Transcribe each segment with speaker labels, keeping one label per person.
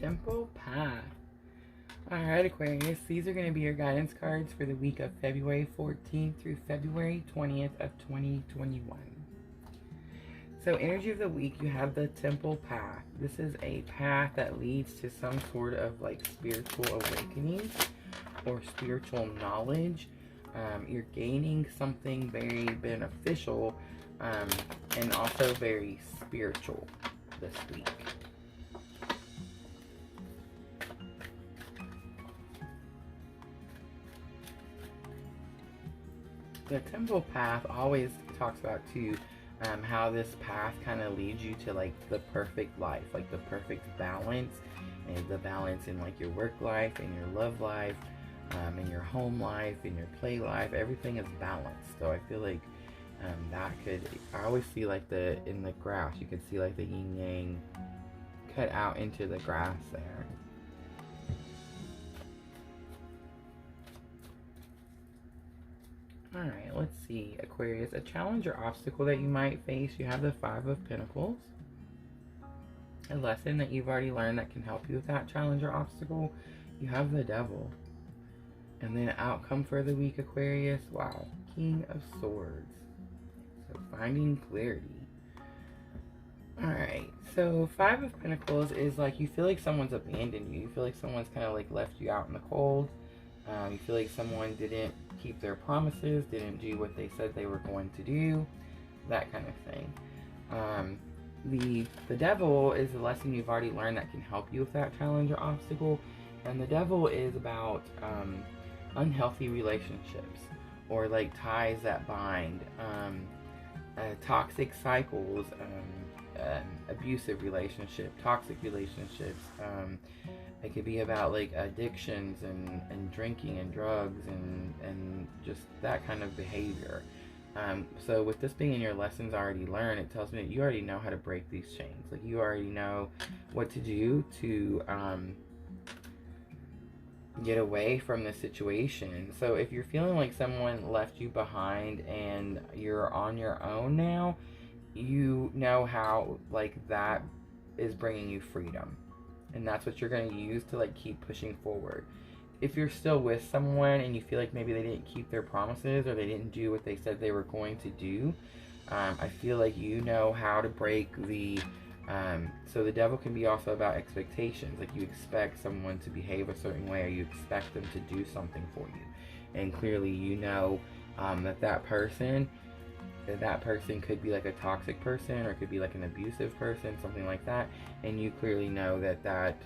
Speaker 1: Temple Path. Alright, Aquarius, these are going to be your guidance cards for the week of February 14th through February 20th of 2021. So, energy of the week, you have the Temple Path. This is a path that leads to some sort of like spiritual awakening or spiritual knowledge. You're gaining something very beneficial and also very spiritual this week. The Temple Path always talks about too how this path kind of leads you to like the perfect life, like the perfect balance, and the balance in like your work life and your love life, in your home life, in your play life. Everything is balanced. So I feel like that could, I always see like in the grass, you can see like the yin yang cut out into the grass there. Alright, let's see, Aquarius. A challenge or obstacle that you might face, you have the Five of Pentacles. A lesson that you've already learned that can help you with that challenge or obstacle, you have the Devil. And then outcome for the week, Aquarius, wow, King of Swords. So finding clarity. Alright, so Five of Pentacles is like you feel like someone's abandoned you. You feel like someone's kind of like left you out in the cold. You feel like someone didn't keep their promises, didn't do what they said they were going to do, that kind of thing. The Devil is a lesson you've already learned that can help you with that challenge or obstacle. And the Devil is about unhealthy relationships or like ties that bind, toxic cycles, abusive relationship, toxic relationships. It could be about like addictions and drinking and drugs and just that kind of behavior. So with this being in your lessons already learned, it tells me that you already know how to break these chains. Like you already know what to do to get away from this situation. So if you're feeling like someone left you behind and you're on your own now, you know how like that is bringing you freedom. And that's what you're going to use to like keep pushing forward. If you're still with someone and you feel like maybe they didn't keep their promises or they didn't do what they said they were going to do, I feel like you know how to break the so the Devil can be also about expectations. Like you expect someone to behave a certain way or you expect them to do something for you. And clearly you know that person could be like a toxic person or it could be like an abusive person, something like that. And you clearly know that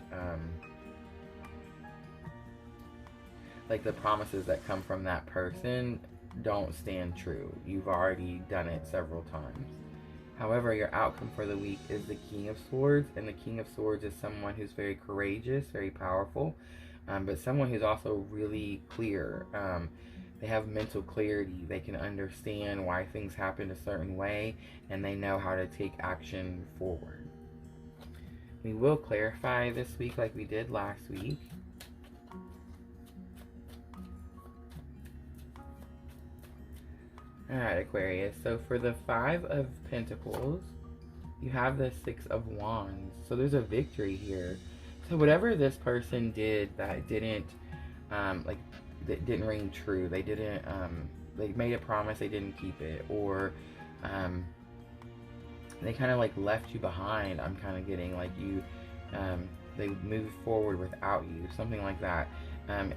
Speaker 1: like the promises that come from that person don't stand true. You've already done it several times. However, your outcome for the week is the King of Swords, and the King of Swords is someone who's very courageous, very powerful, but someone who's also really clear. They have mental clarity. They can understand why things happen a certain way, and they know how to take action forward. We will clarify this week like we did last week. Alright, Aquarius, so for the Five of Pentacles, you have the Six of Wands. So there's a victory here. So whatever this person did that didn't, that didn't ring true, they didn't, they made a promise, they didn't keep it, or they kind of like left you behind, I'm kind of getting, like you, they moved forward without you, something like that.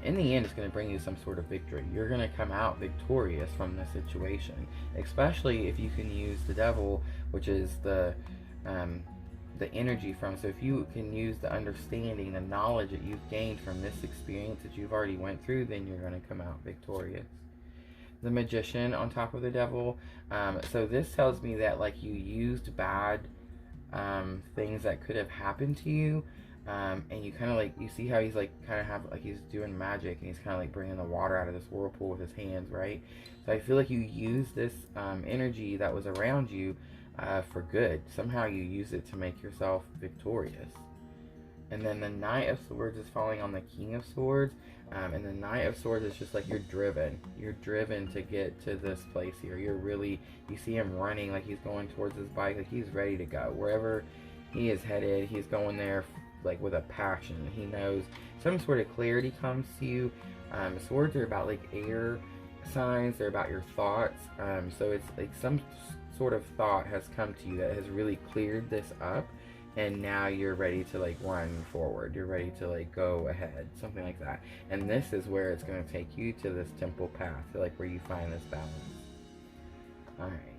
Speaker 1: In the end, it's going to bring you some sort of victory. You're going to come out victorious from this situation, especially if you can use the Devil, which is the energy from. So if you can use the understanding, the knowledge that you've gained from this experience that you've already went through, then you're going to come out victorious. The Magician on top of the Devil. So this tells me that like you used bad things that could have happened to you. And you kind of like, you see how he's like kind of have like he's doing magic and he's kind of like bringing the water out of this whirlpool with his hands, right? So I feel like you use this energy that was around you for good. Somehow you use it to make yourself victorious. And then the Knight of Swords is falling on the King of Swords. And the Knight of Swords is just like you're driven. You're driven to get to this place here. You're really, you see him running like he's going towards his bike, like he's ready to go. Wherever he is headed, he's going there like with a passion. He knows some sort of clarity comes to you. Swords are about like air signs. They're about your thoughts. So it's like some sort of thought has come to you that has really cleared this up, and now you're ready to like run forward. You're ready to like go ahead, something like that. And this is where it's going to take you to this temple path, to like where you find this balance. All right.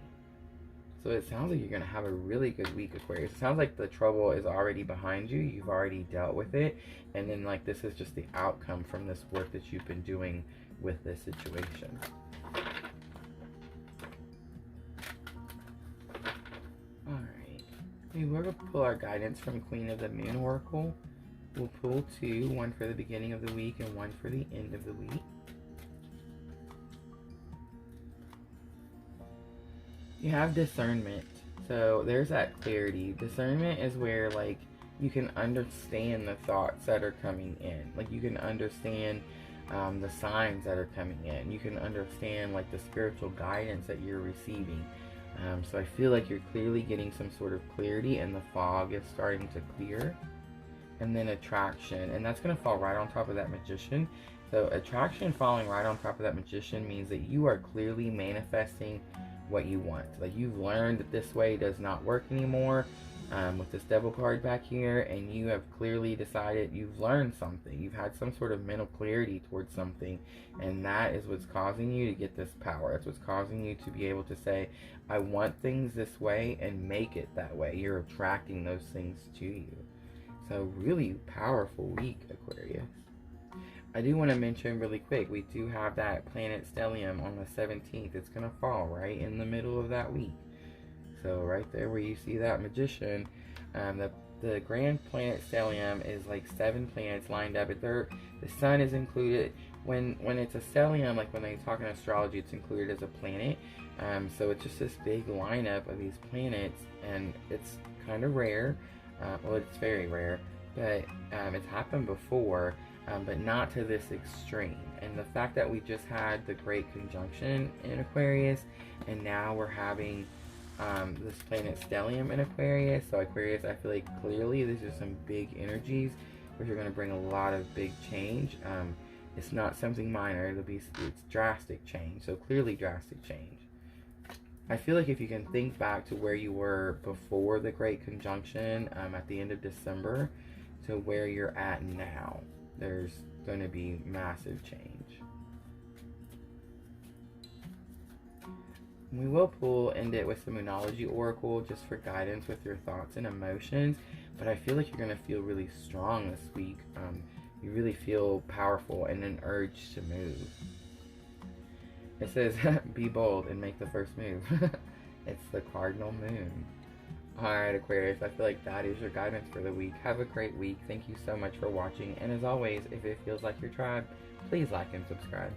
Speaker 1: So it sounds like you're going to have a really good week, Aquarius. It sounds like the trouble is already behind you. You've already dealt with it. And then like this is just the outcome from this work that you've been doing with this situation. Alright. We're going to pull our guidance from Queen of the Moon Oracle. We'll pull two, one for the beginning of the week and one for the end of the week. You have discernment. So there's that clarity. Discernment is where like you can understand the thoughts that are coming in. Like you can understand the signs that are coming in. You can understand like the spiritual guidance that you're receiving. So I feel like you're clearly getting some sort of clarity, and the fog is starting to clear. And then attraction, and that's going to fall right on top of that Magician. So attraction falling right on top of that Magician means that you are clearly manifesting what you want. Like you've learned that this way does not work anymore, with this Devil card back here, and you have clearly decided you've learned something. You've had some sort of mental clarity towards something, and that is what's causing you to get this power. That's what's causing you to be able to say, I want things this way, and make it that way. You're attracting those things to you. So really powerful week, Aquarius. I do want to mention really quick, we do have that planet Stellium on the 17th. It's going to fall right in the middle of that week. So right there where you see that Magician, the grand planet Stellium is like 7 planets lined up. The sun is included. When it's a stellium, like when they talk in astrology, it's included as a planet. So it's just this big lineup of these planets, and it's kind of rare. Well, it's very rare, but it's happened before, but not to this extreme. And the fact that we just had the Great Conjunction in Aquarius, and now we're having this planet Stellium in Aquarius. So Aquarius, I feel like clearly these are some big energies which are going to bring a lot of big change. It's not something minor. It's drastic change. So clearly drastic change. I feel like if you can think back to where you were before the Great Conjunction at the end of December to where you're at now, there's going to be massive change. We will pull end it with the Moonology Oracle just for guidance with your thoughts and emotions, but I feel like you're going to feel really strong this week. You really feel powerful and an urge to move. It says, be bold and make the first move. It's the cardinal moon. Alright, Aquarius, I feel like that is your guidance for the week. Have a great week. Thank you so much for watching. And as always, if it feels like your tribe, please like and subscribe.